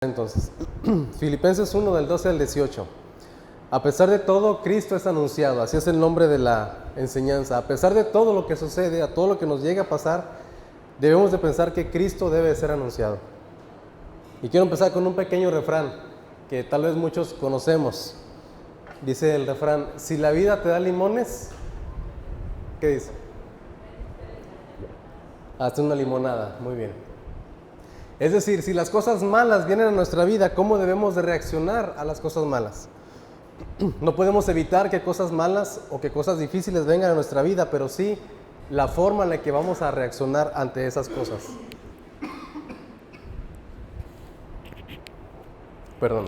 Entonces, Filipenses 1 del 12 al 18. A pesar de todo, Cristo es anunciado, así es el nombre de la enseñanza. A pesar de todo lo que sucede, a todo lo que nos llega a pasar, debemos de pensar que Cristo debe ser anunciado. Y quiero empezar con un pequeño refrán que tal vez muchos conocemos. Dice el refrán: si la vida te da limones, ¿qué dice? Hazte una limonada. Muy bien. Es decir, si las cosas malas vienen a nuestra vida, ¿cómo debemos de reaccionar a las cosas malas? No podemos evitar que cosas malas o que cosas difíciles vengan a nuestra vida, pero sí la forma en la que vamos a reaccionar ante esas cosas. Perdón.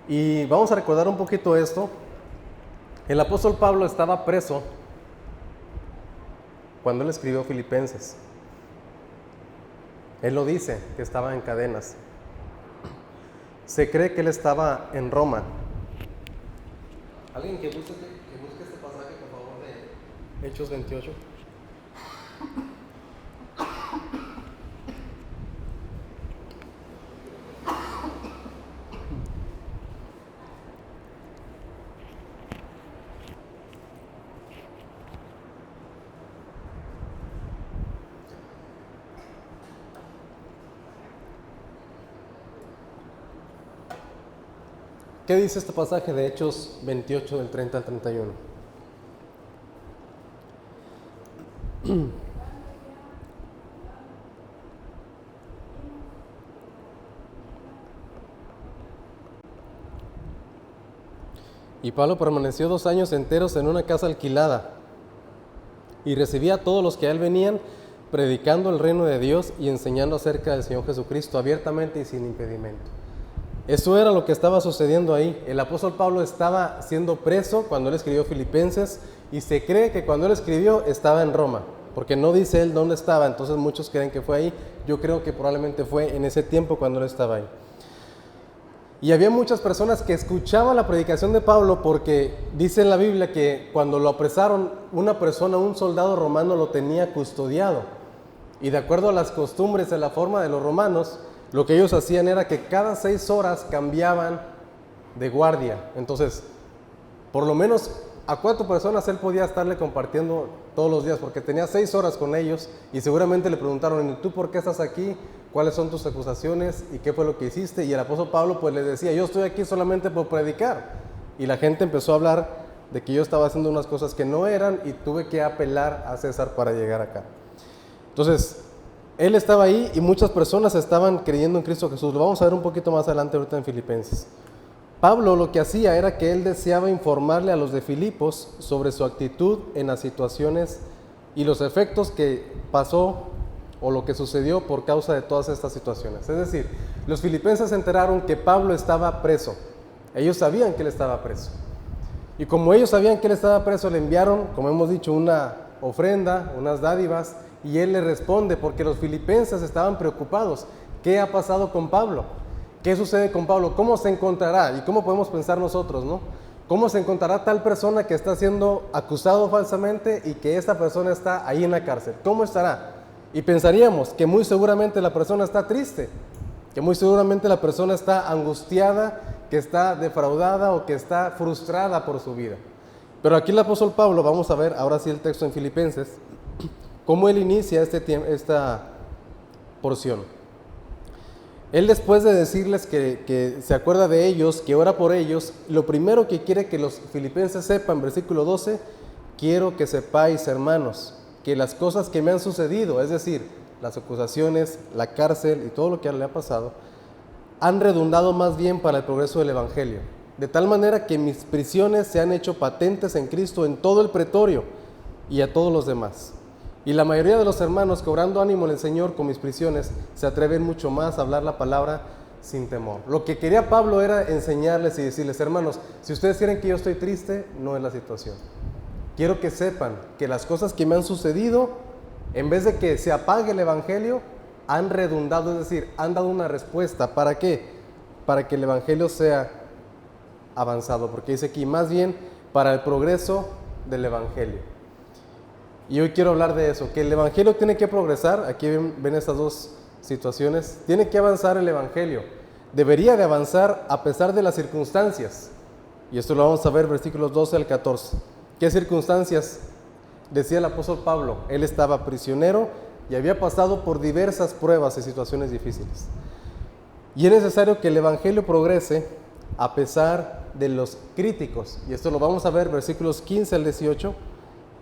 Y vamos a recordar un poquito esto. El apóstol Pablo estaba preso cuando él escribió Filipenses. Él lo dice, que estaba en cadenas. Se cree que él estaba en Roma. ¿Alguien que busque este pasaje, por favor, de Hechos 28? ¿Qué dice este pasaje de Hechos 28 del 30 al 31? Y Pablo permaneció 2 años enteros en una casa alquilada y recibía a todos los que a él venían, predicando el reino de Dios y enseñando acerca del Señor Jesucristo abiertamente y sin impedimento. Eso era lo que estaba sucediendo ahí. El apóstol Pablo estaba siendo preso cuando él escribió Filipenses y se cree que cuando él escribió estaba en Roma, porque no dice él dónde estaba, entonces muchos creen que fue ahí. Yo creo que probablemente fue en ese tiempo cuando él estaba ahí. Y había muchas personas que escuchaban la predicación de Pablo porque dice en la Biblia que cuando lo apresaron, una persona, un soldado romano lo tenía custodiado. Y de acuerdo a las costumbres de la forma de los romanos, lo que ellos hacían era que cada 6 horas cambiaban de guardia. Entonces, por lo menos a 4 personas él podía estarle compartiendo todos los días, porque tenía 6 horas con ellos y seguramente le preguntaron: ¿y tú por qué estás aquí? ¿Cuáles son tus acusaciones? ¿Y qué fue lo que hiciste? Y el apóstol Pablo pues les decía: yo estoy aquí solamente por predicar. Y la gente empezó a hablar de que yo estaba haciendo unas cosas que no eran y tuve que apelar a César para llegar acá. Entonces, él estaba ahí y muchas personas estaban creyendo en Cristo Jesús. Lo vamos a ver un poquito más adelante ahorita en Filipenses. Pablo lo que hacía era que él deseaba informarle a los de Filipos sobre su actitud en las situaciones y los efectos que pasó o lo que sucedió por causa de todas estas situaciones. Es decir, los filipenses se enteraron que Pablo estaba preso. Ellos sabían que él estaba preso. Y como ellos sabían que él estaba preso, le enviaron, como hemos dicho, una ofrenda, unas dádivas, y él le responde porque los filipenses estaban preocupados. ¿Qué ha pasado con Pablo? ¿Qué sucede con Pablo? ¿Cómo se encontrará? ¿Y cómo podemos pensar nosotros, no? ¿Cómo se encontrará tal persona que está siendo acusado falsamente y que esta persona está ahí en la cárcel? ¿Cómo estará? Y pensaríamos que muy seguramente la persona está triste, que muy seguramente la persona está angustiada, que está defraudada o que está frustrada por su vida. Pero aquí el apóstol Pablo, vamos a ver ahora sí el texto en Filipenses, cómo él inicia esta porción. Él, después de decirles que se acuerda de ellos, que ora por ellos, lo primero que quiere que los filipenses sepan, versículo 12, quiero que sepáis, hermanos, que las cosas que me han sucedido, es decir, las acusaciones, la cárcel y todo lo que le ha pasado, han redundado más bien para el progreso del evangelio, de tal manera que mis prisiones se han hecho patentes en Cristo en todo el pretorio y a todos los demás. Y la mayoría de los hermanos, cobrando ánimo en el Señor con mis prisiones, se atreven mucho más a hablar la palabra sin temor. Lo que quería Pablo era enseñarles y decirles: hermanos, si ustedes quieren que yo estoy triste, no es la situación. Quiero que sepan que las cosas que me han sucedido, en vez de que se apague el evangelio, han redundado, es decir, han dado una respuesta. ¿Para qué? Para que el evangelio sea avanzado, porque dice aquí, más bien para el progreso del evangelio. Y hoy quiero hablar de eso, que el evangelio tiene que progresar. Aquí ven estas dos situaciones, tiene que avanzar el Evangelio. Debería de avanzar a pesar de las circunstancias. Y esto lo vamos a ver versículos 12 al 14. ¿Qué circunstancias? Decía el apóstol Pablo, él estaba prisionero y había pasado por diversas pruebas y situaciones difíciles. Y es necesario que el Evangelio progrese a pesar de los críticos. Y esto lo vamos a ver versículos 15 al 18.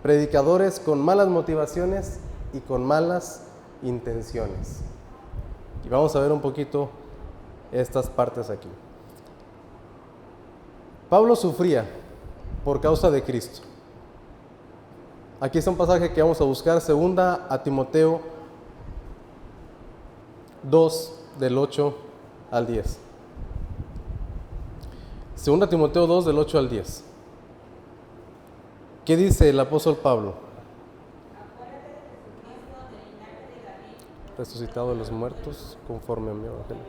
Predicadores con malas motivaciones y con malas intenciones. Y vamos a ver un poquito estas partes aquí. Pablo sufría por causa de Cristo. Aquí está un pasaje que vamos a buscar, segunda a Timoteo 2, del 8 al 10. Segunda Timoteo 2, del 8 al 10. ¿Qué dice el apóstol Pablo? Resucitado de los muertos, conforme a mi evangelio.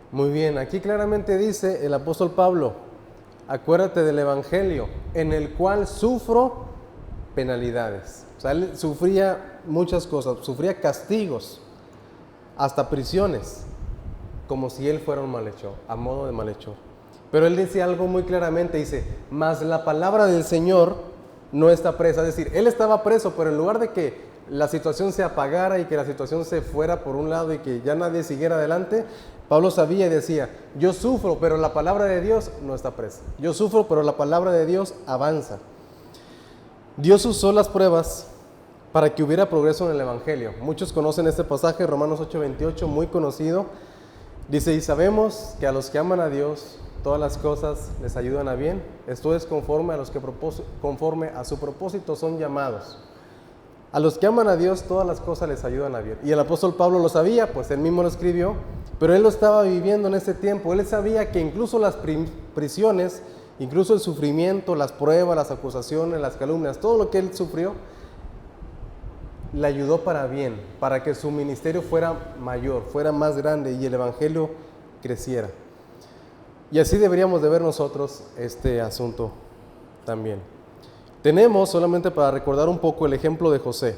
Muy bien, aquí claramente dice el apóstol Pablo, acuérdate del evangelio, en el cual sufro penalidades. O sea, él sufría muchas cosas, sufría castigos, hasta prisiones, como si él fuera un malhechor, a modo de malhechor. Pero él dice algo muy claramente, dice, mas la palabra del Señor no está presa. Es decir, él estaba preso, pero en lugar de que la situación se apagara y que la situación se fuera por un lado y que ya nadie siguiera adelante, Pablo sabía y decía, yo sufro, pero la palabra de Dios no está presa. Yo sufro, pero la palabra de Dios avanza. Dios usó las pruebas para que hubiera progreso en el Evangelio. Muchos conocen este pasaje, Romanos 8:28, muy conocido. Dice, y sabemos que a los que aman a Dios, todas las cosas les ayudan a bien. Esto es conforme a los que conforme a su propósito son llamados. A los que aman a Dios, todas las cosas les ayudan a bien. Y el apóstol Pablo lo sabía, pues él mismo lo escribió, pero él lo estaba viviendo en ese tiempo. Él sabía que incluso las prisiones, incluso el sufrimiento, las pruebas, las acusaciones, las calumnias, todo lo que él sufrió, le ayudó para bien, para que su ministerio fuera mayor, fuera más grande y el evangelio creciera. Y así deberíamos de ver nosotros este asunto también. Tenemos, solamente para recordar un poco, el ejemplo de José.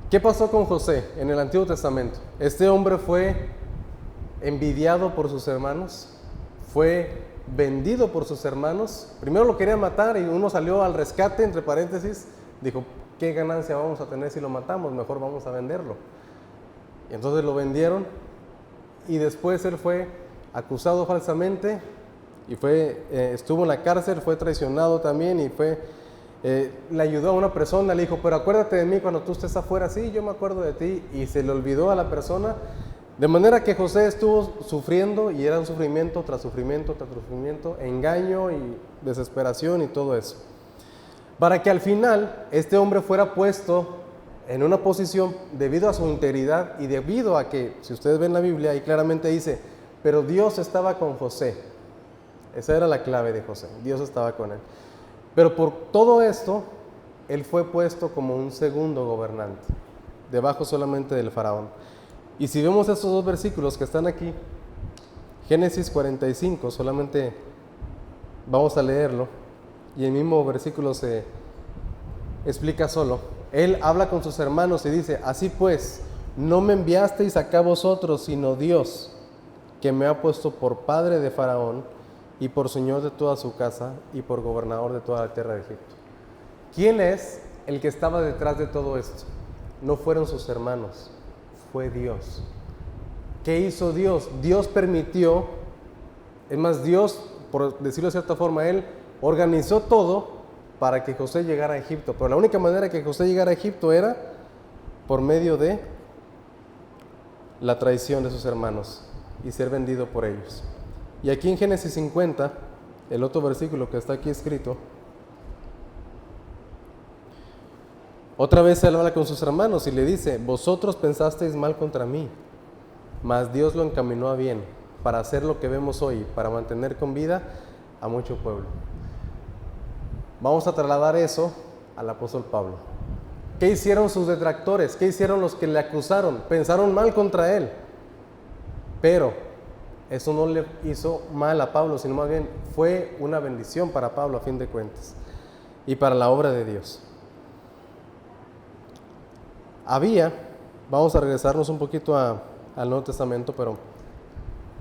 ¿Qué pasó con José en el Antiguo Testamento? Este hombre fue envidiado por sus hermanos, fue vendido por sus hermanos. Primero lo querían matar y uno salió al rescate, entre paréntesis, dijo, ¿qué ganancia vamos a tener si lo matamos? Mejor vamos a venderlo. Y entonces lo vendieron y después él fue acusado falsamente y estuvo en la cárcel, fue traicionado también y le ayudó a una persona, le dijo, pero acuérdate de mí cuando tú estés afuera. Sí, yo me acuerdo de ti, y se le olvidó a la persona, de manera que José estuvo sufriendo y era un sufrimiento tras sufrimiento tras sufrimiento, engaño y desesperación y todo eso, para que al final este hombre fuera puesto en una posición debido a su integridad y debido a que, si ustedes ven la Biblia, ahí claramente dice, pero Dios estaba con José. Esa era la clave de José, Dios estaba con él. Pero por todo esto, él fue puesto como un segundo gobernante, debajo solamente del faraón. Y si vemos estos dos versículos que están aquí, Génesis 45, solamente vamos a leerlo, y el mismo versículo se explica solo. Él habla con sus hermanos y dice, así pues, no me enviasteis acá vosotros, sino Dios, que me ha puesto por padre de Faraón, y por señor de toda su casa, y por gobernador de toda la tierra de Egipto. ¿Quién es el que estaba detrás de todo esto? No fueron sus hermanos, fue Dios. ¿Qué hizo Dios? Dios permitió, es más, Dios, por decirlo de cierta forma, Él organizó todo para que José llegara a Egipto. Pero la única manera que José llegara a Egipto era por medio de la traición de sus hermanos y ser vendido por ellos. Y aquí en Génesis 50, el otro versículo que está aquí escrito, otra vez él habla con sus hermanos y le dice, vosotros pensasteis mal contra mí, mas Dios lo encaminó a bien, para hacer lo que vemos hoy, para mantener con vida a mucho pueblo. Vamos a trasladar eso al apóstol Pablo? ¿Qué hicieron sus detractores? ¿Qué hicieron los que le acusaron? Pensaron mal contra él. Pero eso no le hizo mal a Pablo, sino más bien fue una bendición para Pablo a fin de cuentas y para la obra de Dios. Vamos a regresarnos un poquito al Nuevo Testamento, pero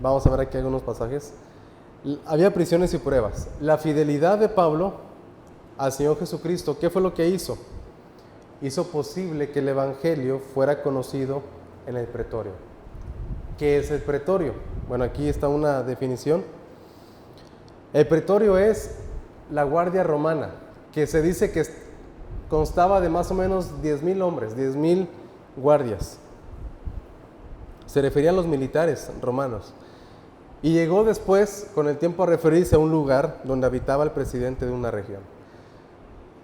vamos a ver aquí algunos pasajes. Había prisiones y pruebas. La fidelidad de Pablo al Señor Jesucristo, ¿qué fue lo que hizo? Hizo posible que el Evangelio fuera conocido en el pretorio. ¿Qué es el pretorio? Bueno, aquí está una definición. El pretorio es la guardia romana, que se dice que constaba de más o menos 10,000 hombres, 10,000 guardias. Se referían a los militares romanos. Y llegó después, con el tiempo, a referirse a un lugar donde habitaba el presidente de una región.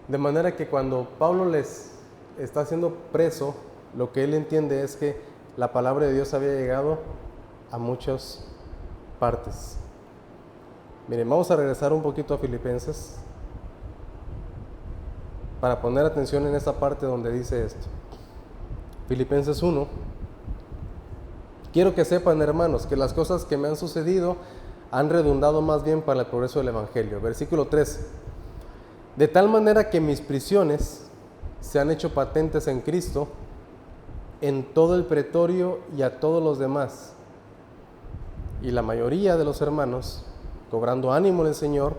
De manera que cuando Pablo les está haciendo preso, lo que él entiende es que la palabra de Dios había llegado a muchas partes. Miren, vamos a regresar un poquito a Filipenses para poner atención en esta parte donde dice esto. Filipenses 1. Quiero que sepan, hermanos, que las cosas que me han sucedido han redundado más bien para el progreso del Evangelio. Versículo 13. De tal manera que mis prisiones se han hecho patentes en Cristo, en todo el pretorio y a todos los demás. Y la mayoría de los hermanos, cobrando ánimo en el Señor,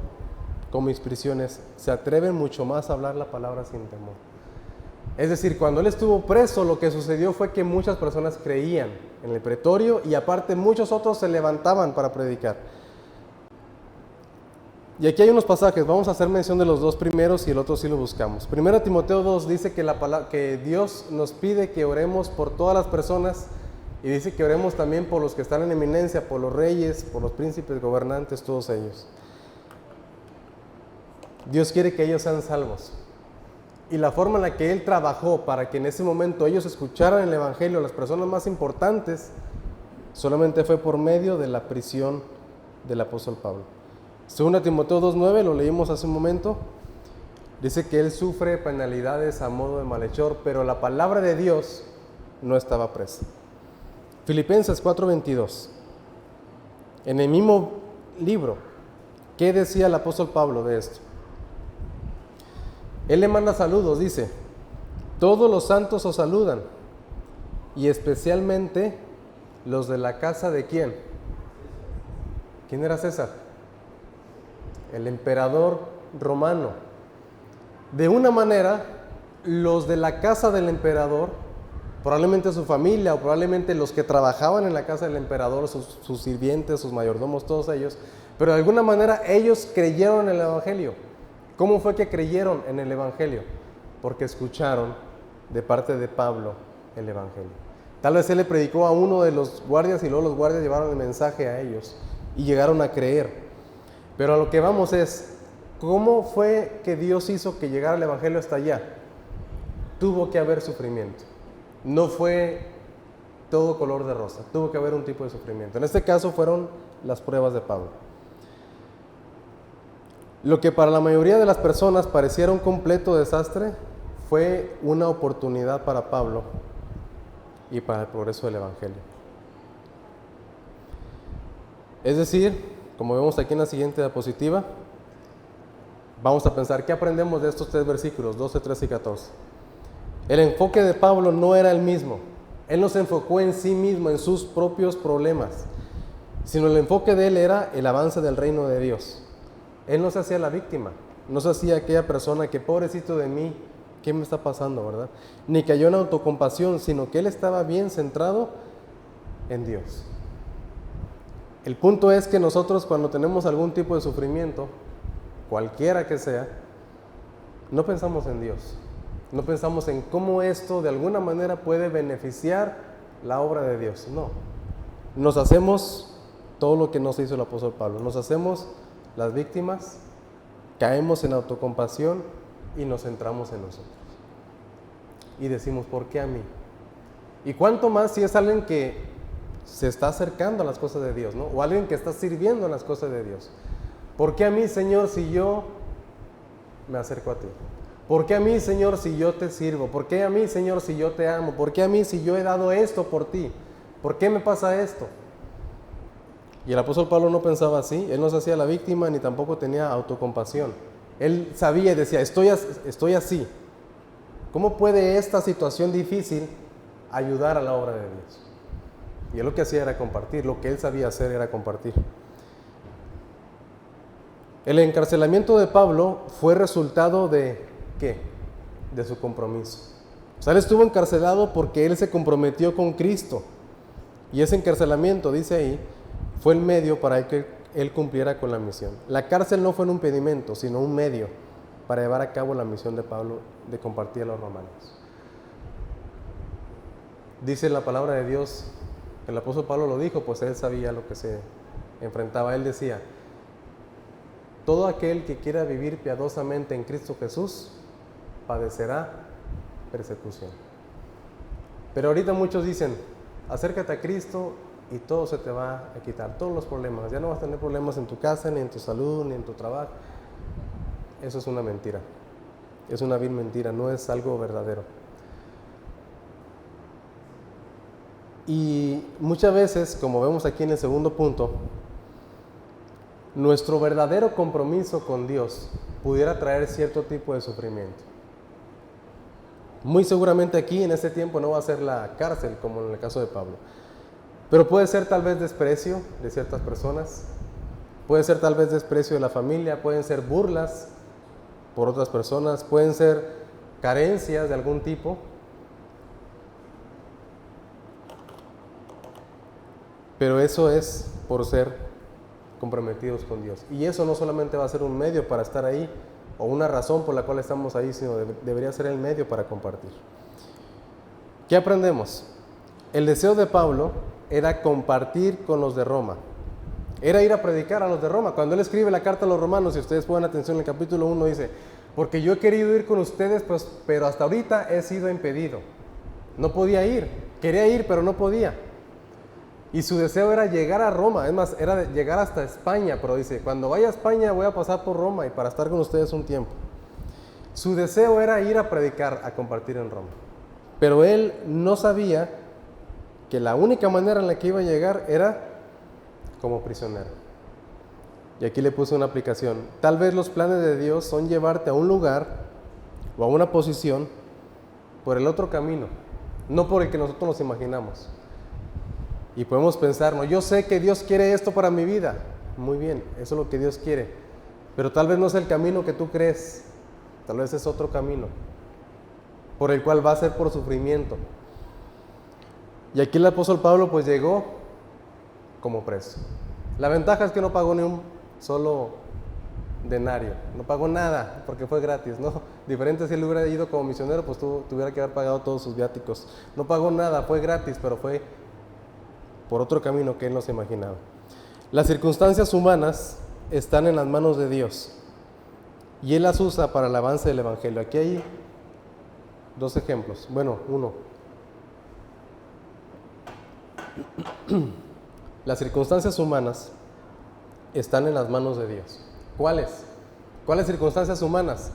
con mis prisiones, se atreven mucho más a hablar la palabra sin temor. Es decir, cuando él estuvo preso, lo que sucedió fue que muchas personas creían en el pretorio y aparte muchos otros se levantaban para predicar. Y aquí hay unos pasajes, vamos a hacer mención de los dos primeros y el otro sí lo buscamos. 1 Timoteo 2 dice que Dios nos pide que oremos por todas las personas y dice que oremos también por los que están en eminencia, por los reyes, por los príncipes, gobernantes, todos ellos. Dios quiere que ellos sean salvos. Y la forma en la que Él trabajó para que en ese momento ellos escucharan el Evangelio, las personas más importantes, solamente fue por medio de la prisión del apóstol Pablo. 2 Timoteo 2:9, lo leímos hace un momento, dice que él sufre penalidades a modo de malhechor, pero la palabra de Dios no estaba presa. Filipenses 4:22, en el mismo libro, ¿qué decía el apóstol Pablo de esto? Él le manda saludos, dice, todos los santos os saludan, y especialmente los de la casa de ¿quién? ¿Quién era César? El emperador romano. De una manera, los de la casa del emperador, probablemente su familia o probablemente los que trabajaban en la casa del emperador, sus sirvientes, sus mayordomos, todos ellos, pero de alguna manera ellos creyeron en el Evangelio. ¿Cómo fue que creyeron en el Evangelio? Porque escucharon de parte de Pablo el Evangelio. Tal vez él le predicó a uno de los guardias y luego los guardias llevaron el mensaje a ellos y llegaron a creer. Pero a lo que vamos es, ¿cómo fue que Dios hizo que llegara el Evangelio hasta allá? Tuvo que haber sufrimiento. No fue todo color de rosa, tuvo que haber un tipo de sufrimiento. En este caso fueron las pruebas de Pablo. Lo que para la mayoría de las personas pareciera un completo desastre, fue una oportunidad para Pablo y para el progreso del Evangelio. Es decir, como vemos aquí en la siguiente diapositiva, vamos a pensar, ¿qué aprendemos de estos tres versículos, 12, 13 y 14? El enfoque de Pablo no era el mismo. Él no se enfocó en sí mismo, en sus propios problemas, sino el enfoque de él era el avance del reino de Dios. Él no se hacía la víctima, no se hacía aquella persona que, pobrecito de mí, ¿qué me está pasando, verdad? Ni cayó en autocompasión, sino que él estaba bien centrado en Dios. El punto es que nosotros cuando tenemos algún tipo de sufrimiento, cualquiera que sea, no pensamos en Dios, no pensamos en cómo esto de alguna manera puede beneficiar la obra de Dios, no. Nos hacemos todo lo que nos hizo el apóstol Pablo, nos hacemos las víctimas, caemos en autocompasión y nos centramos en nosotros. Y decimos, ¿por qué a mí? Y cuánto más si es alguien que se está acercando a las cosas de Dios, ¿no? O alguien que está sirviendo en las cosas de Dios. ¿Por qué a mí, Señor, si yo me acerco a ti? ¿Por qué a mí, Señor, si yo te sirvo? ¿Por qué a mí, Señor, si yo te amo? ¿Por qué a mí, si yo he dado esto por ti? ¿Por qué me pasa esto? Y el apóstol Pablo no pensaba así, él no se hacía la víctima ni tampoco tenía autocompasión. Él sabía y decía, estoy así. ¿Cómo puede esta situación difícil ayudar a la obra de Dios? Y él lo que hacía era compartir, lo que él sabía hacer era compartir. El encarcelamiento de Pablo fue resultado de ¿qué? De su compromiso. O sea, él estuvo encarcelado porque él se comprometió con Cristo. Y ese encarcelamiento, dice ahí, fue el medio para que él cumpliera con la misión. La cárcel no fue un impedimento, sino un medio para llevar a cabo la misión de Pablo de compartir a los romanos. Dice la palabra de Dios, el apóstol Pablo lo dijo, pues él sabía lo que se enfrentaba. Él decía, todo aquel que quiera vivir piadosamente en Cristo Jesús padecerá persecución. Pero ahorita muchos dicen, acércate a Cristo y todo se te va a quitar, todos los problemas. Ya no vas a tener problemas en tu casa, ni en tu salud, ni en tu trabajo. Eso es una mentira. Es una vil mentira, no es algo verdadero. Y muchas veces, como vemos aquí en el segundo punto, nuestro verdadero compromiso con Dios pudiera traer cierto tipo de sufrimiento. Muy seguramente aquí en este tiempo no va a ser la cárcel, como en el caso de Pablo. Pero puede ser tal vez desprecio de ciertas personas, puede ser tal vez desprecio de la familia, pueden ser burlas por otras personas, pueden ser carencias de algún tipo. Pero eso es por ser comprometidos con Dios. Y eso no solamente va a ser un medio para estar ahí, o una razón por la cual estamos ahí, sino debería ser el medio para compartir. ¿Qué aprendemos? El deseo de Pablo era compartir con los de Roma. Era ir a predicar a los de Roma. Cuando él escribe la carta a los romanos, si ustedes ponen atención en el capítulo 1, dice, porque yo he querido ir con ustedes, pues, pero hasta ahorita he sido impedido. No podía ir. Quería ir, pero no podía. Y su deseo era llegar a Roma, es más, era llegar hasta España, pero dice, cuando vaya a España voy a pasar por Roma y para estar con ustedes un tiempo. Su deseo era ir a predicar, a compartir en Roma. Pero él no sabía que la única manera en la que iba a llegar era como prisionero. Y aquí le puse una aplicación. Tal vez los planes de Dios son llevarte a un lugar o a una posición por el otro camino, no por el que nosotros nos imaginamos. Y podemos pensar, no, yo sé que Dios quiere esto para mi vida. Muy bien, eso es lo que Dios quiere. Pero tal vez no es el camino que tú crees. Tal vez es otro camino, por el cual va a ser por sufrimiento. Y aquí el apóstol Pablo pues llegó como preso. La ventaja es que no pagó ni un solo denario. No pagó nada, porque fue gratis, ¿no? Diferente si él hubiera ido como misionero, pues tuviera que haber pagado todos sus viáticos. No pagó nada, fue gratis, pero fue por otro camino que él no se imaginaba. Las circunstancias humanas están en las manos de Dios y Él las usa para el avance del Evangelio. Aquí hay dos ejemplos. Bueno, uno. Las circunstancias humanas están en las manos de Dios. ¿Cuáles? ¿Cuáles circunstancias humanas?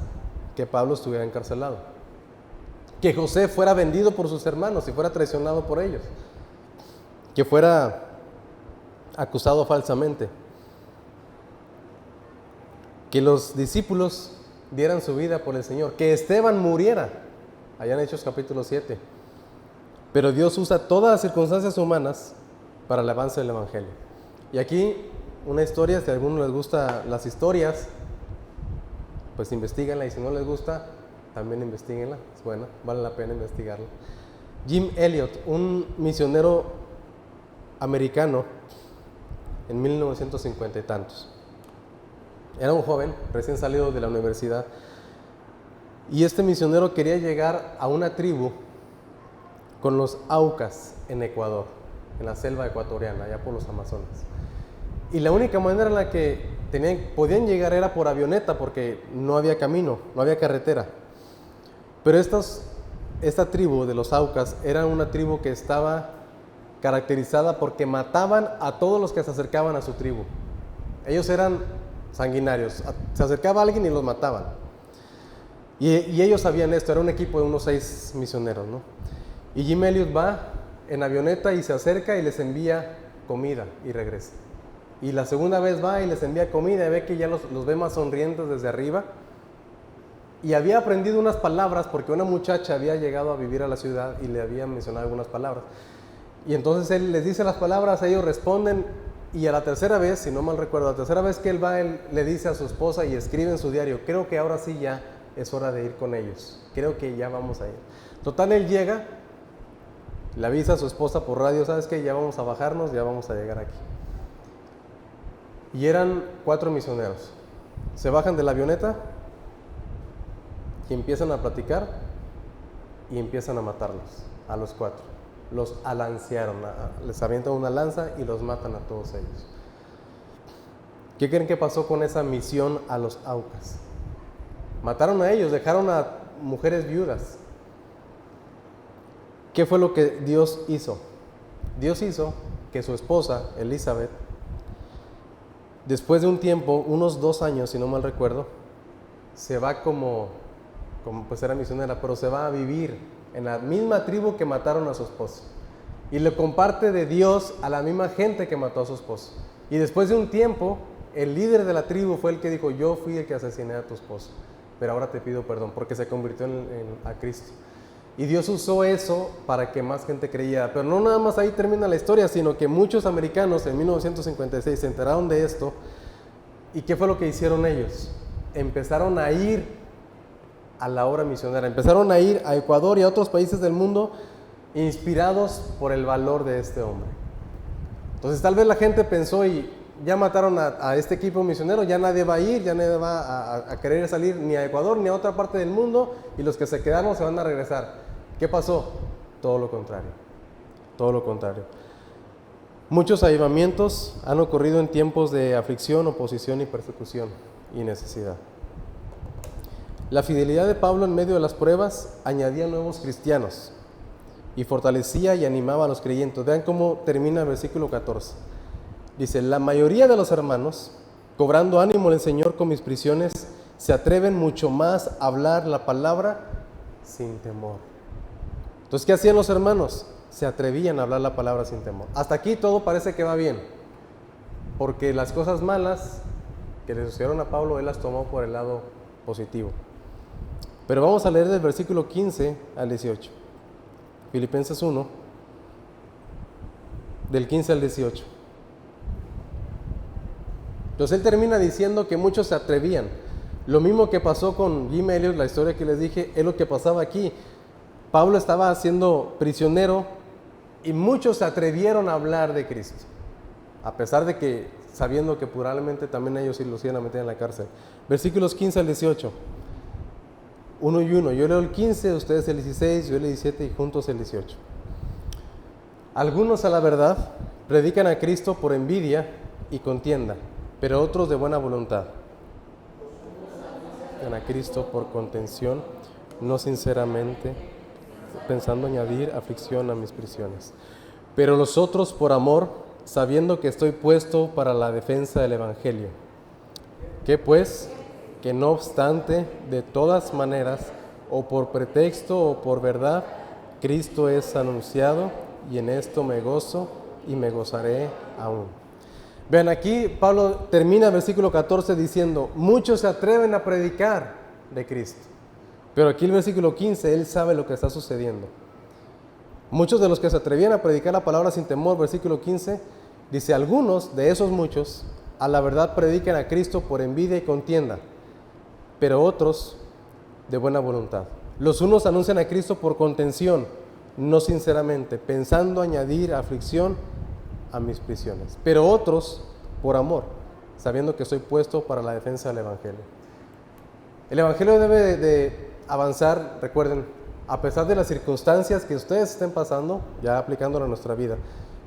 Que Pablo estuviera encarcelado. Que José fuera vendido por sus hermanos y fuera traicionado por ellos. Que fuera acusado falsamente, que los discípulos dieran su vida por el Señor, que Esteban muriera, allá en Hechos capítulo 7. Pero Dios usa todas las circunstancias humanas para el avance del Evangelio. Y aquí una historia, si a alguno les gusta las historias, pues investíguenla, y si no les gusta, también investiguenla, es buena, vale la pena investigarla. Jim Elliot, un misionero americano en 1950 y tantos. Era un joven recién salido de la universidad y este misionero quería llegar a una tribu con los Aucas en Ecuador, en la selva ecuatoriana, allá por los Amazonas. Y la única manera en la que podían llegar era por avioneta, porque no había camino, no había carretera. Pero esta tribu de los Aucas era una tribu que estaba caracterizada porque mataban a todos los que se acercaban a su tribu. Ellos eran sanguinarios, se acercaba a alguien y los mataban. Y ellos sabían esto, era un equipo de unos 6 misioneros, ¿no? Y Jim Elliot va en avioneta y se acerca y les envía comida y regresa. Y la segunda vez va y les envía comida y ve que ya los ve más sonrientes desde arriba. Y había aprendido unas palabras porque una muchacha había llegado a vivir a la ciudad y le había mencionado algunas palabras. Y entonces él les dice las palabras, ellos responden, y a la tercera vez, si no mal recuerdo, la tercera vez que él va, él le dice a su esposa y escribe en su diario, creo que ahora sí ya es hora de ir con ellos, creo que ya vamos a ir. Total, él llega, le avisa a su esposa por radio, ¿sabes qué? Ya vamos a bajarnos, ya vamos a llegar aquí. Y eran 4 misioneros. Se bajan de la avioneta y empiezan a platicar y empiezan a matarlos, a los 4. Los alancearon, les avientan una lanza y los matan a todos ellos. ¿Qué creen que pasó con esa misión a los Aucas? Mataron a ellos, dejaron a mujeres viudas. ¿Qué fue lo que Dios hizo? Dios hizo que su esposa, Elizabeth, después de un tiempo, unos 2 años, si no mal recuerdo, se va como pues era misionera, pero se va a vivir en la misma tribu que mataron a su esposo. Y le comparte de Dios a la misma gente que mató a su esposo. Y después de un tiempo, el líder de la tribu fue el que dijo, yo fui el que asesiné a tu esposo, pero ahora te pido perdón, porque se convirtió a Cristo. Y Dios usó eso para que más gente creyera. Pero no nada más ahí termina la historia, sino que muchos americanos en 1956 se enteraron de esto. ¿Y qué fue lo que hicieron ellos? Empezaron a ir a la obra misionera, empezaron a ir a Ecuador y a otros países del mundo inspirados por el valor de este hombre. Entonces tal vez la gente pensó, y ya mataron a este equipo misionero, ya nadie va a ir, ya nadie va a querer salir ni a Ecuador ni a otra parte del mundo, y los que se quedaron se van a regresar. ¿Qué pasó? Todo lo contrario, todo lo contrario. Muchos avivamientos han ocurrido en tiempos de aflicción, oposición y persecución y necesidad. La fidelidad de Pablo en medio de las pruebas añadía nuevos cristianos y fortalecía y animaba a los creyentes. Vean cómo termina el versículo 14. Dice, la mayoría de los hermanos, cobrando ánimo en el Señor con mis prisiones, se atreven mucho más a hablar la palabra sin temor. Entonces, ¿qué hacían los hermanos? Se atrevían a hablar la palabra sin temor. Hasta aquí todo parece que va bien, porque las cosas malas que le sucedieron a Pablo, él las tomó por el lado positivo. Pero vamos a leer del versículo 15 al 18. Filipenses 1, del 15 al 18. Entonces él termina diciendo que muchos se atrevían. Lo mismo que pasó con Jim Elliot, la historia que les dije, es lo que pasaba aquí. Pablo estaba siendo prisionero y muchos se atrevieron a hablar de Cristo, a pesar de que, sabiendo que probablemente también ellos sí los iban a meter en la cárcel. Versículos 15 al 18. Uno y uno. Yo leo el 15, ustedes el 16, yo el 17 y juntos el 18. Algunos a la verdad predican a Cristo por envidia y contienda, pero otros de buena voluntad. Predican a Cristo por contención, no sinceramente, pensando añadir aflicción a mis prisiones. Pero los otros por amor, sabiendo que estoy puesto para la defensa del Evangelio. ¿Qué pues? Que no obstante, de todas maneras, o por pretexto o por verdad, Cristo es anunciado, y en esto me gozo y me gozaré aún. Vean, aquí Pablo termina el versículo 14 diciendo, muchos se atreven a predicar de Cristo. Pero aquí el versículo 15, él sabe lo que está sucediendo. Muchos de los que se atrevían a predicar la palabra sin temor, versículo 15, dice, algunos de esos muchos, a la verdad predican a Cristo por envidia y contienda, pero otros de buena voluntad. Los unos anuncian a Cristo por contención, no sinceramente, pensando añadir aflicción a mis prisiones, pero otros por amor, sabiendo que soy puesto para la defensa del Evangelio. El Evangelio debe de avanzar, recuerden, a pesar de las circunstancias que ustedes estén pasando, ya aplicándolo a nuestra vida,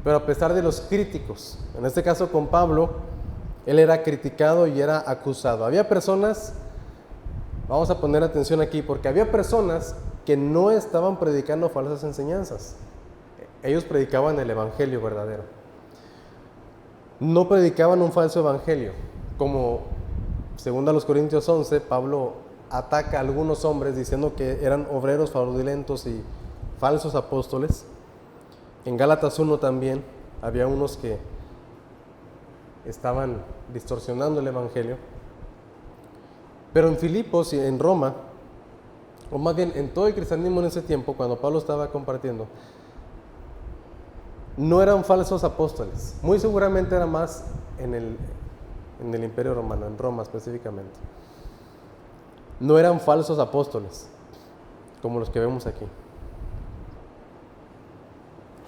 pero a pesar de los críticos. En este caso con Pablo, él era criticado y era acusado. Había personas, vamos a poner atención aquí, porque había personas que no estaban predicando falsas enseñanzas. Ellos predicaban el Evangelio verdadero. No predicaban un falso evangelio, como según a los Corintios 11, Pablo ataca a algunos hombres diciendo que eran obreros fraudulentos y falsos apóstoles. En Gálatas 1 también había unos que estaban distorsionando el evangelio. Pero en Filipos y en Roma, o más bien en todo el cristianismo en ese tiempo, cuando Pablo estaba compartiendo, no eran falsos apóstoles. Muy seguramente era más en el Imperio Romano, en Roma específicamente. No eran falsos apóstoles, como los que vemos aquí.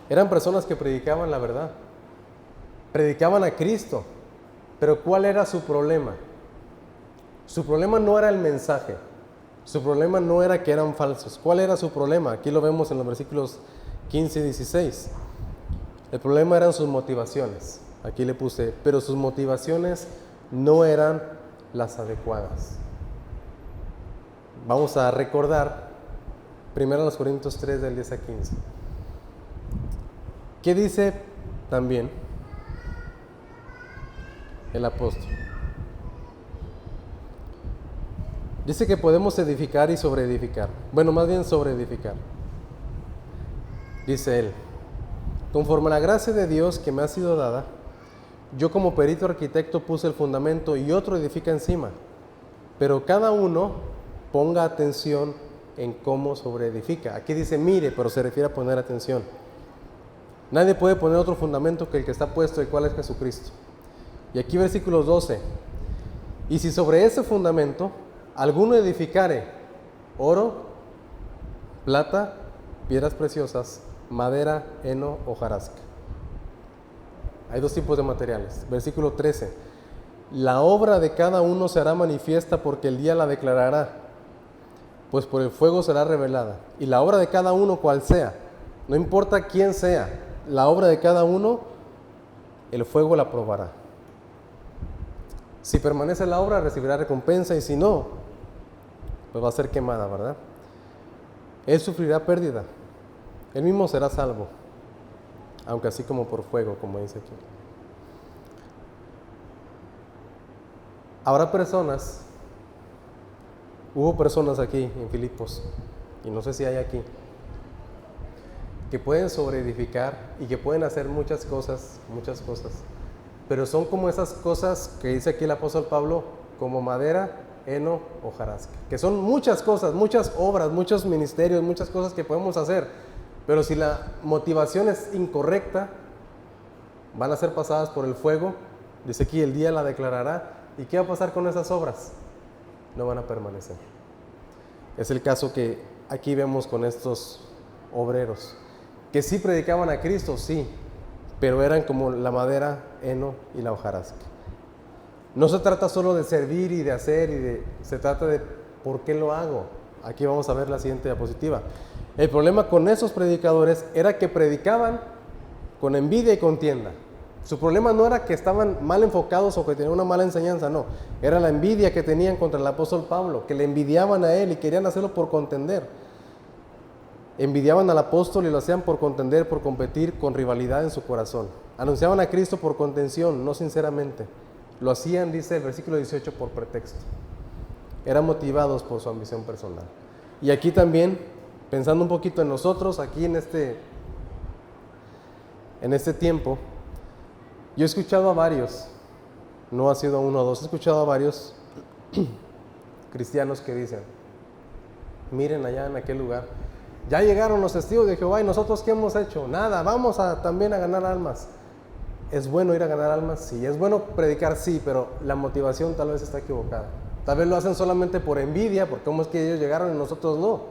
Eran personas que predicaban la verdad, predicaban a Cristo, pero ¿cuál era su problema? Su problema no era el mensaje, su problema no era que eran falsos. ¿Cuál era su problema? Aquí lo vemos en los versículos 15 y 16. El problema eran sus motivaciones. Aquí le puse, pero sus motivaciones no eran las adecuadas. Vamos a recordar 1 Corintios 3 del 10 a 15. ¿Qué dice también el apóstol? Dice que podemos edificar y sobreedificar. Bueno, más bien sobreedificar. Dice él, conforme a la gracia de Dios que me ha sido dada, yo como perito arquitecto puse el fundamento y otro edifica encima. Pero cada uno ponga atención en cómo sobreedifica. Aquí dice mire, pero se refiere a poner atención. Nadie puede poner otro fundamento que el que está puesto, el cual es Jesucristo. Y aquí versículos 12. Y si sobre ese fundamento alguno edificare oro, plata, piedras preciosas, madera, heno, hojarasca. Hay dos tipos de materiales. Versículo 13. La obra de cada uno será manifiesta porque el día la declarará, pues por el fuego será revelada. Y la obra de cada uno cual sea, no importa quién sea, la obra de cada uno, el fuego la probará. Si permanece la obra, recibirá recompensa, y si no, pues va a ser quemada, ¿verdad? Él sufrirá pérdida, él mismo será salvo, aunque así como por fuego, como dice aquí. Hubo personas aquí en Filipos, y no sé si hay aquí, que pueden sobreedificar y que pueden hacer muchas cosas, pero son como esas cosas que dice aquí el apóstol Pablo, como madera, heno, hojarasca, que son muchas cosas, muchas obras, muchos ministerios, muchas cosas que podemos hacer, pero si la motivación es incorrecta, van a ser pasadas por el fuego. Dice aquí, el día la declarará. ¿Y qué va a pasar con esas obras? No van a permanecer. Es el caso que aquí vemos con estos obreros, que sí predicaban a Cristo, sí, pero eran como la madera, heno y la hojarasca. No se trata solo de servir y de hacer, se trata de ¿por qué lo hago? Aquí vamos a ver la siguiente diapositiva. El problema con esos predicadores era que predicaban con envidia y contienda. Su problema no era que estaban mal enfocados o que tenían una mala enseñanza, no. Era la envidia que tenían contra el apóstol Pablo, que le envidiaban a él y querían hacerlo por contender. Envidiaban al apóstol y lo hacían por contender, por competir, con rivalidad en su corazón. Anunciaban a Cristo por contención, no sinceramente. Lo hacían, dice el versículo 18, por pretexto. Eran motivados por su ambición personal. Y aquí también, pensando un poquito en nosotros, aquí en este tiempo, yo he escuchado a varios, no ha sido uno o dos, he escuchado a varios cristianos que dicen, miren allá en aquel lugar, ya llegaron los testigos de Jehová y nosotros ¿qué hemos hecho? Nada, vamos también a ganar almas. ¿Es bueno ir a ganar almas? Sí. ¿Es bueno predicar? Sí, pero la motivación tal vez está equivocada. Tal vez lo hacen solamente por envidia, porque cómo es que ellos llegaron y nosotros no.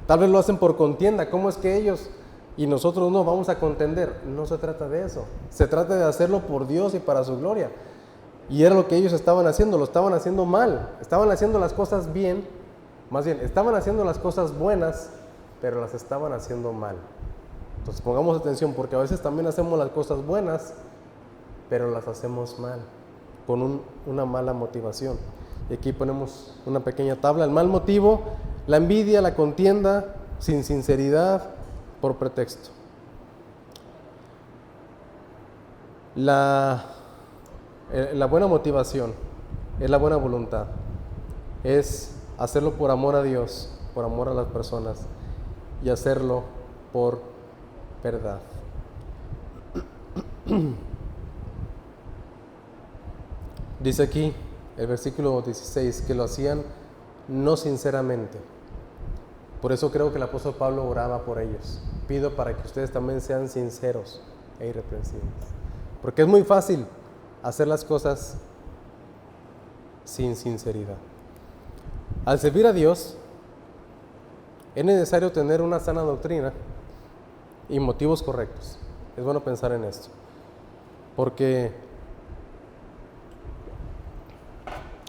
Tal vez lo hacen por contienda, cómo es que ellos y nosotros no vamos a contender. No se trata de eso. Se trata de hacerlo por Dios y para su gloria. Y era lo que ellos estaban haciendo, lo estaban haciendo mal. Estaban haciendo las cosas bien, más bien, estaban haciendo las cosas buenas, pero las estaban haciendo mal. Entonces pongamos atención, porque a veces también hacemos las cosas buenas, pero las hacemos mal, con una mala motivación. Y aquí ponemos una pequeña tabla. El mal motivo, la envidia, la contienda, sin sinceridad, por pretexto. La buena motivación es la buena voluntad, es hacerlo por amor a Dios, por amor a las personas y hacerlo por verdad. Dice aquí el versículo 16 que lo hacían no sinceramente. Por eso creo que el apóstol Pablo oraba por ellos. Pido para que ustedes también sean sinceros e irreprensibles. Porque es muy fácil hacer las cosas sin sinceridad. Al servir a Dios, es necesario tener una sana doctrina y motivos correctos. Es bueno pensar en esto. Porque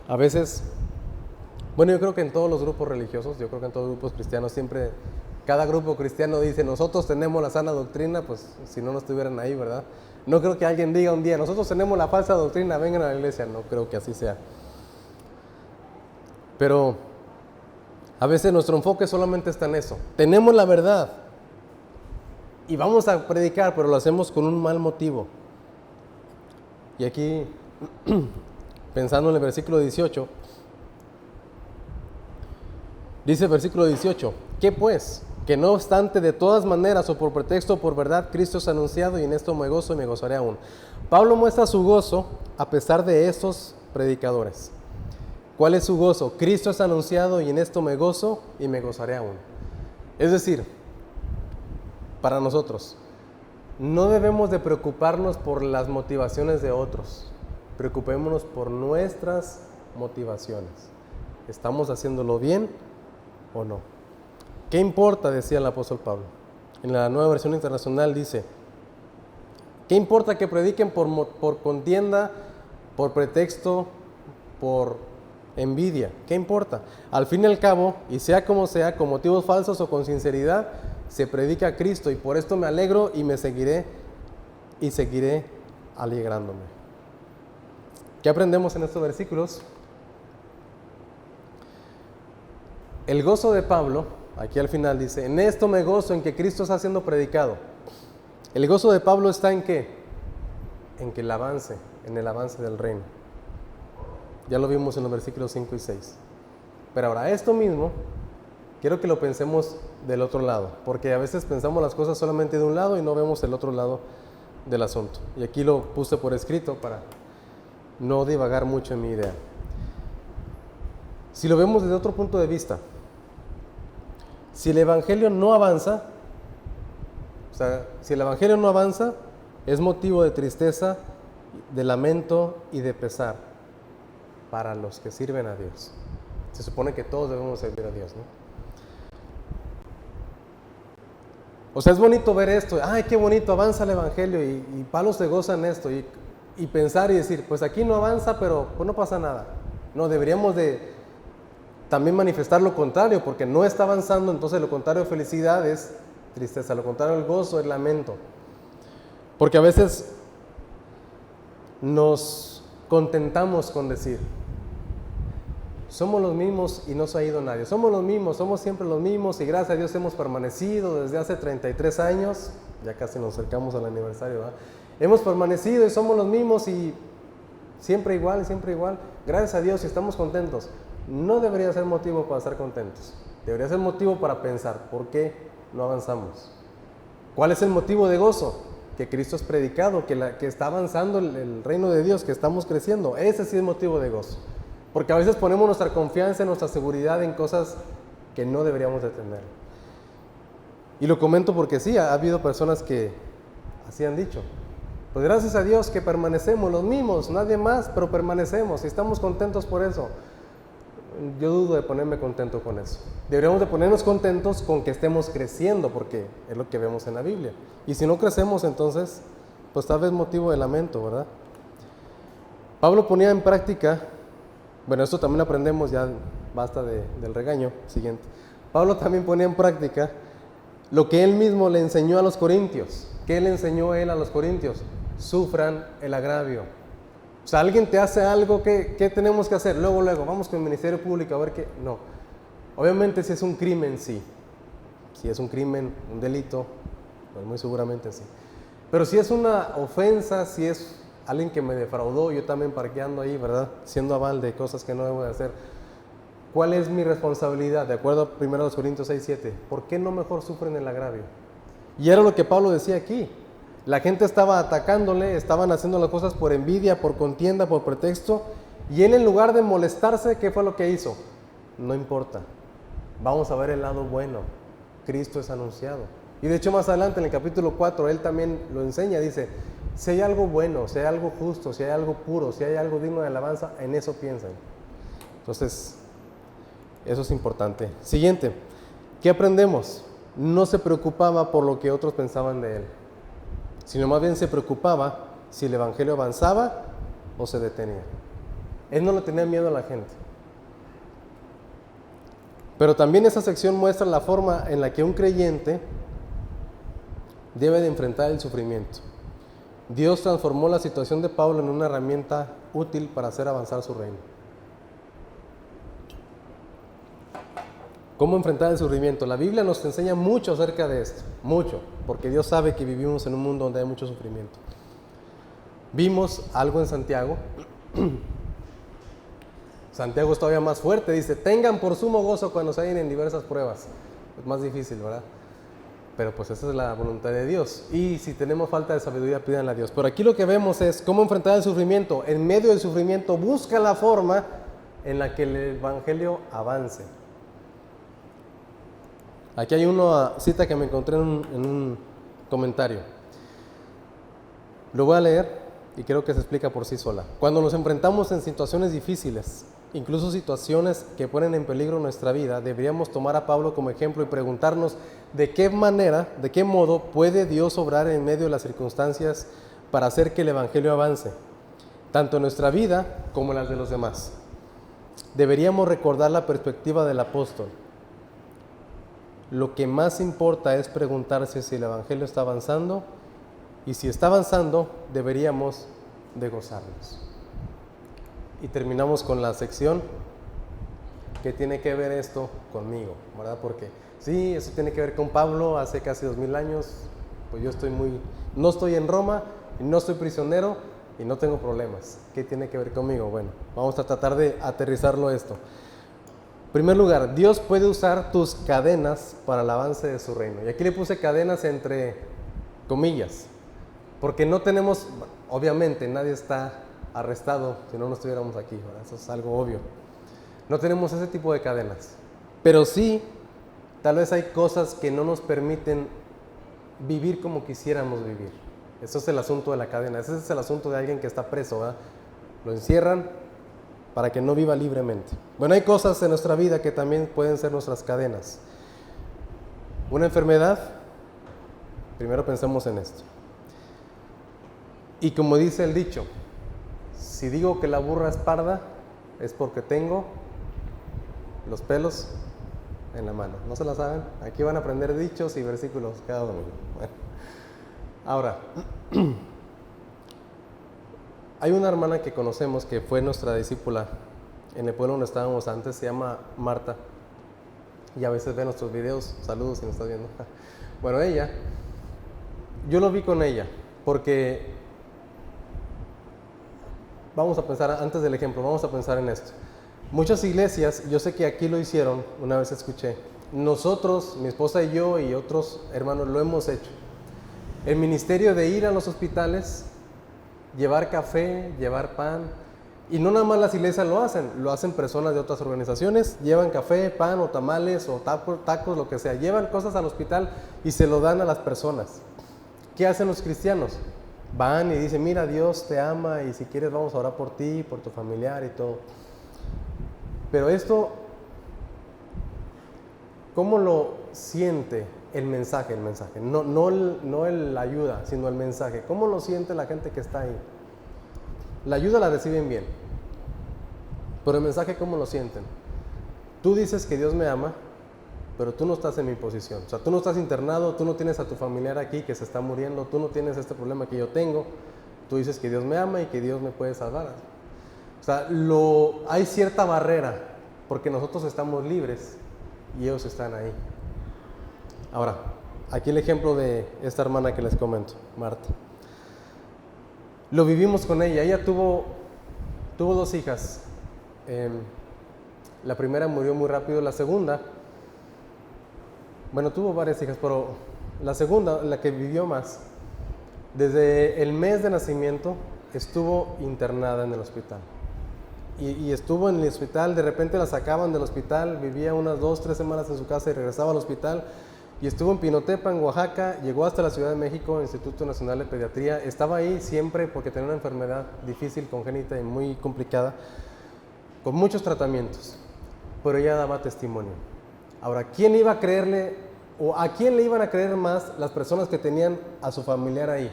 a veces, bueno, yo creo que en todos los grupos religiosos, yo creo que en todos los grupos cristianos, siempre, cada grupo cristiano dice, nosotros tenemos la sana doctrina, pues si no estuvieran ahí, ¿verdad? No creo que alguien diga un día, nosotros tenemos la falsa doctrina, vengan a la iglesia. No creo que así sea. Pero a veces nuestro enfoque solamente está en eso. Tenemos la verdad y vamos a predicar, pero lo hacemos con un mal motivo. Y aquí, pensando en el versículo 18, dice el versículo 18, ¿qué pues? Que no obstante, de todas maneras, o por pretexto o por verdad, Cristo es anunciado y en esto me gozo y me gozaré aún. Pablo muestra su gozo a pesar de estos predicadores. ¿Cuál es su gozo? Cristo es anunciado y en esto me gozo y me gozaré aún. Es decir, para nosotros, no debemos de preocuparnos por las motivaciones de otros. Preocupémonos por nuestras motivaciones. ¿Estamos haciéndolo bien o no? ¿Qué importa? Decía el apóstol Pablo. En la Nueva Versión Internacional dice, ¿qué importa que prediquen por contienda, por pretexto, por envidia? ¿Qué importa? Al fin y al cabo, y sea, con motivos falsos o con sinceridad, se predica a Cristo y por esto me alegro y me seguiré alegrándome. ¿Qué aprendemos en estos versículos? El gozo de Pablo, aquí al final dice, en esto me gozo, en que Cristo está siendo predicado. El gozo de Pablo está en ¿qué? En que en el avance del reino. Ya lo vimos en los versículos 5 y 6. Pero ahora, esto mismo, quiero que lo pensemos del otro lado, porque a veces pensamos las cosas solamente de un lado y no vemos el otro lado del asunto. Y aquí lo puse por escrito para no divagar mucho en mi idea. Si lo vemos desde otro punto de vista, si el Evangelio no avanza, si el Evangelio no avanza, es motivo de tristeza, de lamento y de pesar para los que sirven a Dios. Se supone que todos debemos servir a Dios, ¿no? O sea, es bonito ver esto, ¡ay, qué bonito! Avanza el Evangelio y Pablo se goza en esto y pensar y decir, pues aquí no avanza, pero pues no pasa nada. No, deberíamos de también manifestar lo contrario, porque no está avanzando, entonces lo contrario de felicidad es tristeza, lo contrario del gozo es lamento. Porque a veces nos contentamos con decir, somos los mismos y no se ha ido nadie, somos los mismos, somos siempre los mismos y gracias a Dios hemos permanecido desde hace 33 años, ya casi nos acercamos al aniversario, ¿verdad? Hemos permanecido y somos los mismos y siempre igual, gracias a Dios y estamos contentos. No debería ser motivo para estar contentos, debería ser motivo para pensar, ¿por qué no avanzamos? ¿Cuál es el motivo de gozo? Que Cristo es predicado, que está avanzando el reino de Dios, que estamos creciendo. Ese sí es motivo de gozo. Porque a veces ponemos nuestra confianza, nuestra seguridad en cosas que no deberíamos de tener. Y lo comento porque sí, ha habido personas que así han dicho. Pues gracias a Dios que permanecemos los mismos, nadie más, pero permanecemos y estamos contentos por eso. Yo dudo de ponerme contento con eso. Deberíamos de ponernos contentos con que estemos creciendo, porque es lo que vemos en la Biblia. Y si no crecemos, entonces, pues tal vez motivo de lamento, ¿verdad? Pablo ponía en práctica, bueno, esto también aprendemos, ya basta del regaño, siguiente. Pablo también ponía en práctica lo que él mismo le enseñó a los corintios. ¿Qué le enseñó él a los corintios? Sufran el agravio. O sea, alguien te hace algo, ¿qué tenemos que hacer? Luego, vamos con el Ministerio Público a ver qué. No. Obviamente si es un crimen, sí. Si es un crimen, un delito, pues muy seguramente sí. Pero si es una ofensa, si es alguien que me defraudó, yo también parqueando ahí, ¿verdad? Siendo aval de cosas que no debo de hacer. ¿cuál es mi responsabilidad? De acuerdo a 1 Corintios 6:7. ¿Por qué no mejor sufren el agravio? Y era lo que Pablo decía aquí. La gente estaba atacándole, estaban haciendo las cosas por envidia, por contienda, por pretexto. Y él, en lugar de molestarse, ¿qué fue lo que hizo? No importa. Vamos a ver el lado bueno. Cristo es anunciado. Y de hecho más adelante en el capítulo 4 él también lo enseña, dice, si hay algo bueno, si hay algo justo, si hay algo puro, si hay algo digno de alabanza, en eso piensen. Entonces, eso es importante. Siguiente, ¿qué aprendemos? No se preocupaba por lo que otros pensaban de él, sino más bien se preocupaba si el evangelio avanzaba o se detenía. Él no le tenía miedo a la gente. Pero también esa sección muestra la forma en la que un creyente debe de enfrentar el sufrimiento. Dios transformó la situación de Pablo en una herramienta útil para hacer avanzar su reino. ¿Cómo enfrentar el sufrimiento? La Biblia nos enseña mucho acerca de esto, mucho, porque Dios sabe que vivimos en un mundo donde hay mucho sufrimiento. Vimos algo en Santiago. Santiago es todavía más fuerte, dice, tengan por sumo gozo cuando se hallen en diversas pruebas. Es más difícil, ¿verdad? Pero pues esa es la voluntad de Dios. Y si tenemos falta de sabiduría, pídanla a Dios. Pero aquí lo que vemos es cómo enfrentar el sufrimiento. En medio del sufrimiento, busca la forma en la que el evangelio avance. Aquí hay una cita que me encontré en un comentario. Lo voy a leer y creo que se explica por sí sola. Cuando nos enfrentamos en situaciones difíciles, incluso situaciones que ponen en peligro nuestra vida, deberíamos tomar a Pablo como ejemplo y preguntarnos de qué manera, de qué modo puede Dios obrar en medio de las circunstancias para hacer que el evangelio avance, tanto en nuestra vida como en las de los demás. Deberíamos recordar la perspectiva del apóstol. Lo que más importa es preguntarse si el evangelio está avanzando, y si está avanzando, deberíamos de gozarnos. Y terminamos con la sección que tiene que ver esto conmigo, ¿verdad? Porque sí, eso tiene que ver con Pablo hace casi 2000 años. Pues yo no estoy en Roma, y no estoy prisionero y no tengo problemas. ¿Qué tiene que ver conmigo? Bueno, vamos a tratar de aterrizarlo esto. En primer lugar, Dios puede usar tus cadenas para el avance de su reino. Y aquí le puse cadenas entre comillas, porque no tenemos, obviamente nadie está arrestado si no estuviéramos aquí, ¿verdad? Eso es algo obvio. No tenemos ese tipo de cadenas, pero sí, tal vez hay cosas que no nos permiten vivir como quisiéramos vivir. Eso es el asunto de la cadena, ese es el asunto de alguien que está preso, ¿verdad? Lo encierran para que no viva libremente. Bueno, hay cosas en nuestra vida que también pueden ser nuestras cadenas. Una enfermedad, primero pensemos en esto. Y como dice el dicho, si digo que la burra es parda, es porque tengo los pelos en la mano. ¿No se la saben? Aquí van a aprender dichos y versículos cada domingo. Bueno. Ahora, hay una hermana que conocemos que fue nuestra discípula en el pueblo donde estábamos antes, se llama Marta, y a veces ve nuestros videos. Saludos si nos estás viendo. Bueno, yo lo vi con ella, porque vamos a pensar, antes del ejemplo, vamos a pensar en esto. Muchas iglesias, yo sé que aquí lo hicieron, una vez escuché, nosotros, mi esposa y yo y otros hermanos lo hemos hecho. El ministerio de ir a los hospitales, llevar café, llevar pan, y no nada más las iglesias lo hacen personas de otras organizaciones, llevan café, pan o tamales o tacos, lo que sea, llevan cosas al hospital y se lo dan a las personas. ¿Qué hacen los cristianos? Van y dicen, mira, Dios te ama y si quieres vamos a orar por ti, por tu familiar y todo. Pero esto, ¿cómo lo siente el mensaje? No el ayuda, sino el mensaje. ¿Cómo lo siente la gente que está ahí? La ayuda la reciben bien, pero el mensaje, ¿cómo lo sienten? Tú dices que Dios me ama, pero tú no estás en mi posición. O sea, tú no estás internado, tú no tienes a tu familiar aquí que se está muriendo, tú no tienes este problema que yo tengo. Tú dices que Dios me ama y que Dios me puede salvar. O sea, hay cierta barrera, porque nosotros estamos libres y ellos están ahí. Ahora, aquí el ejemplo de esta hermana que les comento, Marta. Lo vivimos con ella. Ella tuvo 2 hijas. La primera murió muy rápido, la segunda, bueno, tuvo varias hijas, pero la segunda, la que vivió más, desde el mes de nacimiento estuvo internada en el hospital. Y estuvo en el hospital, de repente la sacaban del hospital, vivía unas 2-3 semanas en su casa y regresaba al hospital. Y estuvo en Pinotepa, en Oaxaca, llegó hasta la Ciudad de México, Instituto Nacional de Pediatría. Estaba ahí siempre porque tenía una enfermedad difícil, congénita y muy complicada, con muchos tratamientos, pero ella daba testimonio. Ahora, ¿quién iba a creerle o a quién le iban a creer más las personas que tenían a su familiar ahí?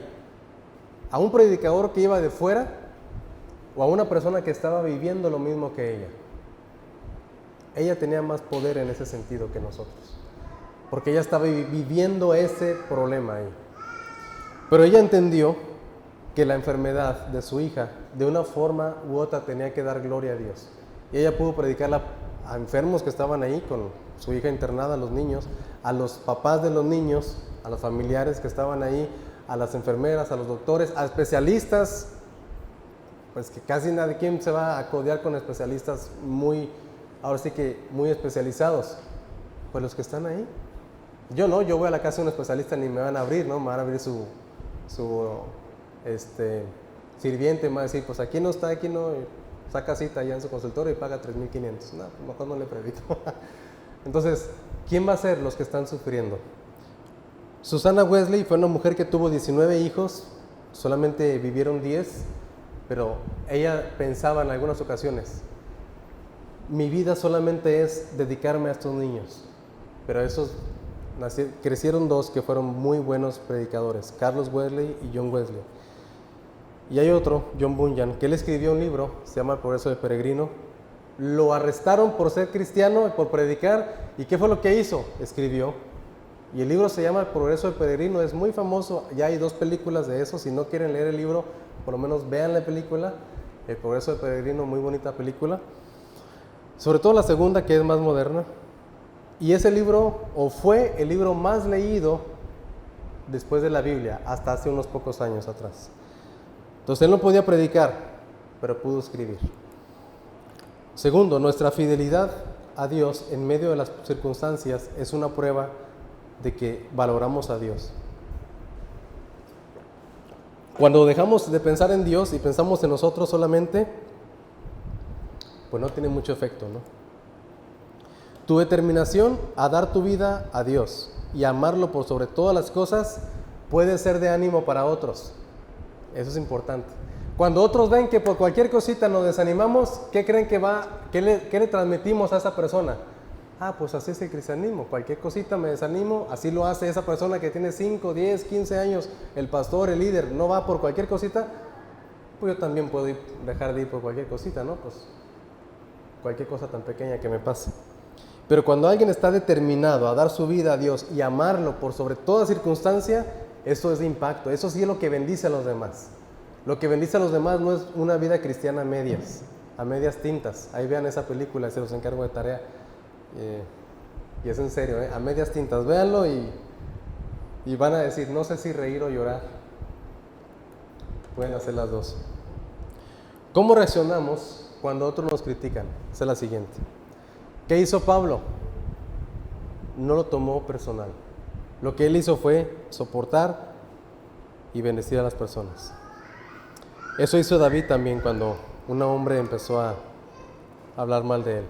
¿A un predicador que iba de fuera o a una persona que estaba viviendo lo mismo que ella? Ella tenía más poder en ese sentido que nosotros, porque ella estaba viviendo ese problema ahí. Pero ella entendió que la enfermedad de su hija, de una forma u otra, tenía que dar gloria a Dios. Y ella pudo predicarla a enfermos que estaban ahí con su hija internada, a los niños, a los papás de los niños, a los familiares que estaban ahí, a las enfermeras, a los doctores, a especialistas, pues que casi nadie, ¿quién se va a codear con especialistas ahora sí que muy especializados? Pues los que están ahí. Yo no, yo voy a la casa de un especialista, ni me van a abrir, ¿no? Me van a abrir su sirviente, me va a decir, pues aquí no está, aquí no, saca cita allá en su consultorio y paga 3,500. No, mejor no le predico. Entonces, ¿quién va a ser los que están sufriendo? Susana Wesley fue una mujer que tuvo 19 hijos, solamente vivieron 10, pero ella pensaba en algunas ocasiones, mi vida solamente es dedicarme a estos niños. Pero esos crecieron dos que fueron muy buenos predicadores, Carlos Wesley y John Wesley. Y hay otro, John Bunyan, que él escribió un libro, se llama El progreso del peregrino. Lo arrestaron por ser cristiano y por predicar. ¿Y qué fue lo que hizo? Escribió. Y el libro se llama El progreso del peregrino, es muy famoso. Ya hay 2 películas de eso. Si no quieren leer el libro, por lo menos vean la película. El progreso del peregrino, muy bonita película. Sobre todo la segunda, que es más moderna. Y ese libro, o fue el libro más leído después de la Biblia, hasta hace unos pocos años atrás. Entonces él no podía predicar, pero pudo escribir. Segundo, nuestra fidelidad a Dios en medio de las circunstancias es una prueba de que valoramos a Dios. Cuando dejamos de pensar en Dios y pensamos en nosotros solamente, pues no tiene mucho efecto, ¿no? Tu determinación a dar tu vida a Dios y amarlo por sobre todas las cosas puede ser de ánimo para otros. Eso es importante. Cuando otros ven que por cualquier cosita nos desanimamos, ¿qué creen qué le transmitimos a esa persona? Pues así es el cristianismo. Cualquier cosita me desanimo, así lo hace esa persona que tiene 5, 10, 15 años, el pastor, el líder, no va por cualquier cosita, pues yo también puedo dejar de ir por cualquier cosita, ¿no? Pues cualquier cosa tan pequeña que me pase. Pero cuando alguien está determinado a dar su vida a Dios y amarlo por sobre toda circunstancia, eso es de impacto, eso sí es lo que bendice a los demás. Lo que bendice a los demás no es una vida cristiana a medias tintas. Ahí vean esa película, se los encargo de tarea. Y es en serio, a medias tintas. Véanlo y van a decir, no sé si reír o llorar. Pueden hacer las dos. ¿Cómo reaccionamos cuando otros nos critican? Esa es la siguiente. ¿Qué hizo Pablo? No lo tomó personal. Lo que él hizo fue soportar y bendecir a las personas. Eso hizo David también cuando un hombre empezó a hablar mal de él.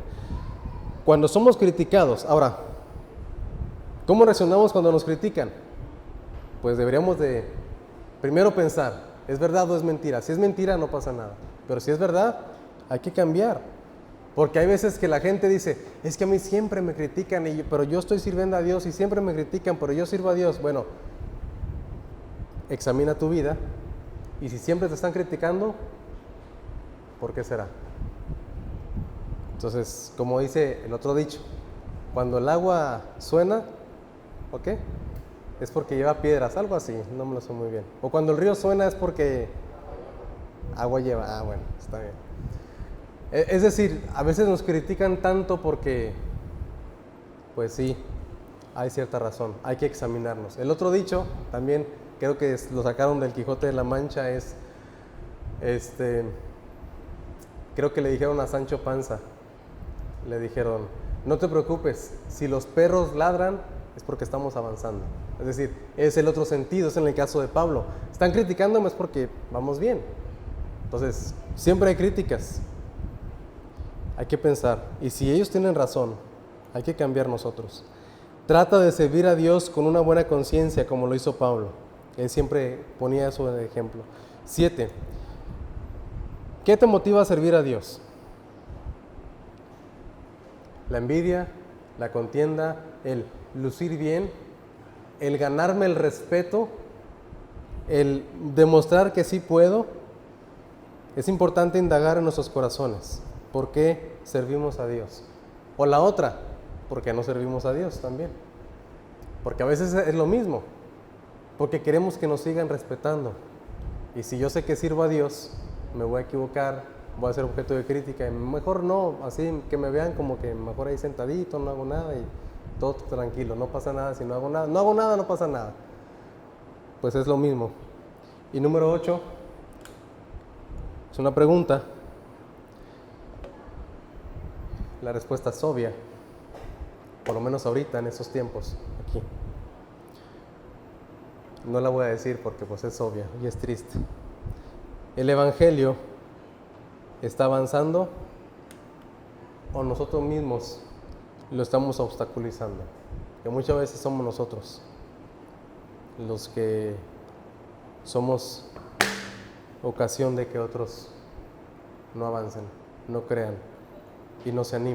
Cuando somos criticados, ahora, ¿cómo reaccionamos cuando nos critican? Pues deberíamos de primero pensar, ¿es verdad o es mentira? Si es mentira no pasa nada, pero si es verdad, hay que cambiar. Porque hay veces que la gente dice, es que a mí siempre me critican, pero yo estoy sirviendo a Dios y siempre me critican, pero yo sirvo a Dios. Bueno, examina tu vida y si siempre te están criticando, ¿por qué será? Entonces, como dice el otro dicho, cuando el agua suena, ¿ok? Es porque lleva piedras, algo así, no me lo sé muy bien. O cuando el río suena es porque agua lleva, bueno, está bien. Es decir, a veces nos critican tanto porque, pues sí, hay cierta razón, hay que examinarnos. El otro dicho, también creo que lo sacaron del Quijote de la Mancha, es, creo que le dijeron a Sancho Panza, le dijeron, no te preocupes, si los perros ladran es porque estamos avanzando. Es decir, es el otro sentido, es en el caso de Pablo. Están criticándome es porque vamos bien. Entonces, siempre hay críticas. Hay que pensar, y si ellos tienen razón, hay que cambiar nosotros. Trata de servir a Dios con una buena conciencia, como lo hizo Pablo. Él siempre ponía eso de ejemplo. 7. ¿Qué te motiva a servir a Dios? La envidia, la contienda, el lucir bien, el ganarme el respeto, el demostrar que sí puedo. Es importante indagar en nuestros corazones. ¿Por qué servimos a Dios? O la otra, ¿por qué no servimos a Dios también? Porque a veces es lo mismo, porque queremos que nos sigan respetando. Y si yo sé que sirvo a Dios, me voy a equivocar, voy a ser objeto de crítica, y mejor no, así que me vean como que mejor ahí sentadito, no hago nada y todo tranquilo, no pasa nada si no hago nada. No hago nada, no pasa nada. Pues es lo mismo. Y número 8, es una pregunta. La respuesta es obvia, por lo menos ahorita en estos tiempos, aquí. No la voy a decir porque pues es obvia y es triste. ¿El Evangelio está avanzando o nosotros mismos lo estamos obstaculizando? Que muchas veces somos nosotros los que somos ocasión de que otros no avancen, no crean y no se animen.